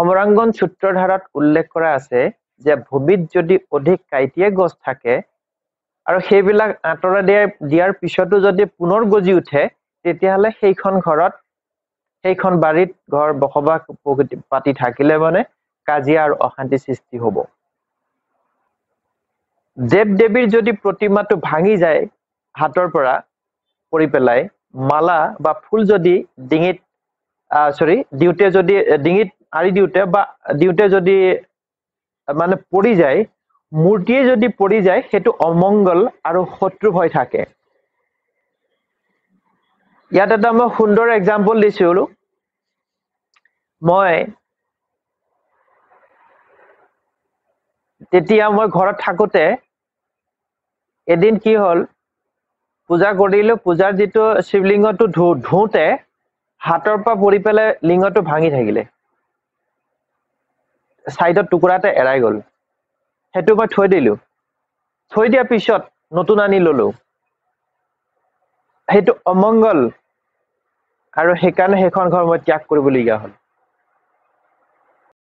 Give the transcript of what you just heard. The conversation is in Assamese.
সমৰাংগন সূত্ৰধাৰত উল্লেখ কৰা আছে যে ভূমিত যদি অধিক কাঁইটীয়া গছ থাকে আৰু সেইবিলাক আঁতৰাই দিয়াৰ পিছতো যদি পুনৰ গজি উঠে তেতিয়াহ'লে সেইখন ঘৰত সেইখন বাৰীত ঘৰ বসবাস পাতি থাকিলে মানে কাজিয়া আৰু অশান্তি সৃষ্টি হ'ব। দেৱ দেৱীৰ যদি প্ৰতিমাটো ভাঙি যায় হাতৰ পৰা পৰি পেলাই মালা বা ফুল যদি ডিঙিত দিওঁতে যদি ডিঙিত আৰি দিওঁতে যদি মানে পৰি যায় মূৰ্তিয়ে যদি পৰি যায় সেইটো অমংগল আৰু শত্ৰু হৈ থাকে। ইয়াত এটা মই সুন্দৰ এক্সাম্পল দিছিলোঁ। তেতিয়া মই ঘৰত থাকোঁতে এদিন কি হ'ল পূজা কৰিলোঁ, পূজাৰ যিটো শিৱলিংগটো ধুওঁতে হাতৰ পৰা পৰি পেলাই লিংগটো ভাঙি থাকিলে, চাইডত টুকুৰা এটা এৰাই গ'ল। সেইটো মই থৈ দিলোঁ, থৈ দিয়াৰ পিছত নতুন আনি ললোঁ। সেইটো অমংগল আৰু সেইকাৰণে সেইখন ঘৰ মই ত্যাগ কৰিবলগীয়া হ'ল।